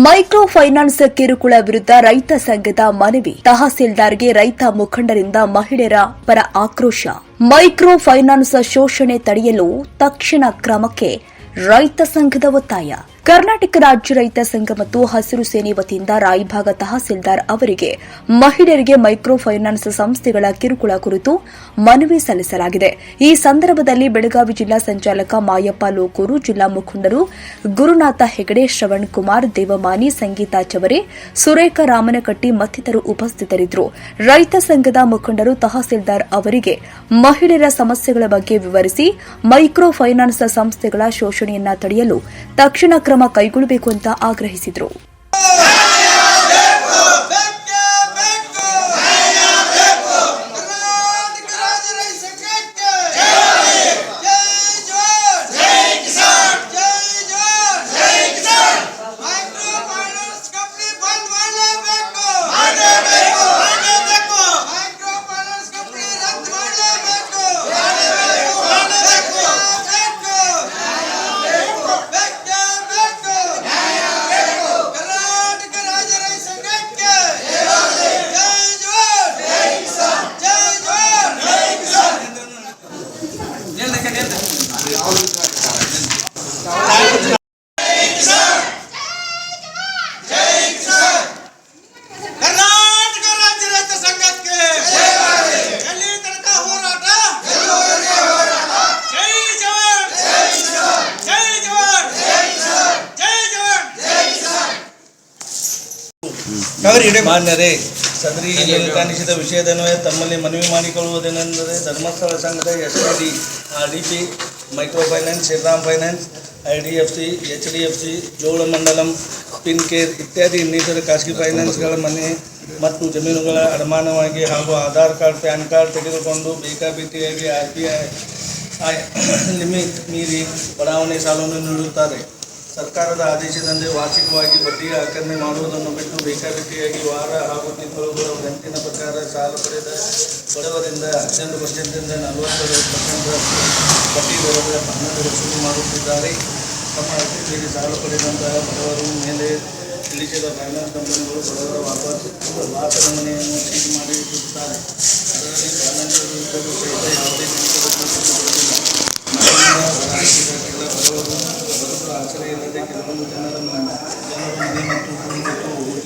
Micro finance ಕಿರುಕುಳ ವಿರುದ್ಧ ರೈತ ಸಂಘದ ಮನವಿ. ತಹಸೀಲ್ದಾರ್ಗೆ ರೈತ ಮುಖಂಡರಿಂದ ಮಹಿಳೆಯರ ಪರ ಆಕ್ರೋಶ. ಮೈಕ್ರೋ ಫೈನಾನ್ಸ್ ಶೋಷಣೆ ತಡೆಯಲು ತಕ್ಷಣ ಕ್ರಮಕ್ಕೆ ರೈತ ಸಂಘದ ಒತ್ತಾಯ. ಕರ್ನಾಟಕ ರಾಜ್ಯ ರೈತ ಸಂಘ ಮತ್ತು ಹಸಿರು ಸೇನೆ ವತಿಯಿಂದ ರಾಯಭಾಗ ತಹಸೀಲ್ದಾರ್ ಅವರಿಗೆ ಮಹಿಳೆಯರಿಗೆ ಮೈಕ್ರೋ ಫೈನಾನ್ಸ್ ಸಂಸ್ಥೆಗಳ ಕಿರುಕುಳ ಕುರಿತು ಮನವಿ ಸಲ್ಲಿಸಲಾಗಿದೆ. ಈ ಸಂದರ್ಭದಲ್ಲಿ ಬೆಳಗಾವಿ ಜಿಲ್ಲಾ ಸಂಚಾಲಕ ಮಾಯಪ್ಪ ಲೋಕೂರು, ಜಿಲ್ಲಾ ಮುಖಂಡರು ಗುರುನಾಥ ಹೆಗಡೆ, ಶ್ರವಣ್ ಕುಮಾರ್, ದೇವಮಾನಿ, ಸಂಗೀತಾ ಚವರೆ, ಸುರೇಖ ರಾಮನಕಟ್ಟಿ ಮತ್ತಿತರರು ಉಪಸ್ಥಿತರಿದ್ದರು. ರೈತ ಸಂಘದ ಮುಖಂಡರು ತಹಸೀಲ್ದಾರ್ ಅವರಿಗೆ ಮಹಿಳೆಯರ ಸಮಸ್ಯೆಗಳ ಬಗ್ಗೆ ವಿವರಿಸಿ ಮೈಕ್ರೋ ಫೈನಾನ್ಸ್ ಸಂಸ್ಥೆಗಳ ಶೋಷಣೆಯನ್ನ ತಡೆಯಲು ತಕ್ಷಣ ಕ್ರಮ ಕೈಗೊಳ್ಳಬೇಕು ಅಂತ ಆಗ್ರಹಿಸಿದರು. ಮಾನ್ಯರೇ, ಸದರಿ ಮೇಲ್ಕಾಣಿಸಿದ ವಿಷಯದನ್ವಯ ತಮ್ಮಲ್ಲಿ ಮನವಿ ಮಾಡಿಕೊಳ್ಳುವುದೇನೆಂದರೆ ಧರ್ಮಸ್ಥಳ ಸಂಘದ STD, RDP, micro finance, Shriram finance, IDFC, HDFC, Cholamandalam, Fincare ಇತ್ಯಾದಿ ಇನ್ನಿತರ ಖಾಸಗಿ ಫೈನಾನ್ಸ್ಗಳ ಮನೆ ಮತ್ತು ಜಮೀನುಗಳ ಅಡಮಾನವಾಗಿ ಹಾಗೂ ಆಧಾರ್ ಕಾರ್ಡ್, ಪ್ಯಾನ್ ಕಾರ್ಡ್ ತೆಗೆದುಕೊಂಡು ಬೇಕಾಬಿಟ್ಟಿಯಾಗಿ RBI ಲಿಮಿಟ್ ಮೀರಿ ಬಡಾವಣೆ ಸಾಲವನ್ನು ನೀಡುತ್ತಾರೆ. ಸರ್ಕಾರದ ಆದೇಶದಂತೆ ವಾರ್ಷಿಕವಾಗಿ ಬಡ್ಡಿ ಆಕರಣೆ ಮಾಡುವುದನ್ನು ಬಿಟ್ಟು ಬೇಕಾಬಿಟ್ಟಿಯಾಗಿ ವಾರ ಹಾಗೂ ತಿಂಗಳುಗಳ ಕಂತಿನ ಪ್ರಕಾರ ಸಾಲ ಪಡೆದ ಬಡವರಿಂದ 18% 40% ಬಡ್ಡಿ ದರದ ಹಣ ವಸೂಲಿ ಮಾಡುತ್ತಿದ್ದಾರೆ. ತಮ್ಮ ಅತಿ ಮೀರಿ ಸಾಲ ಪಡೆದಂತಹ ಬಡವರ ಮೇಲೆ ತಿಳಿಸಿದ ಫೈನಾನ್ಸ್ ಕಂಪನಿಗಳು ಬಡವರ ವಾಸದ ಮನೆಯನ್ನು ಸೀಜ್ ಮಾಡಿರುತ್ತಾರೆ. ಅದರಲ್ಲಿ ಫೈನಾನ್ಸ್ ವಿರುದ್ಧವೂ ಸಹಿತ ಯಾವುದೇ ಬಡವರು ಆಶ್ರಯ ಇಲ್ಲದೆ ಕೆಲವೊಂದು ಜನರು ಮನೆ ಮತ್ತು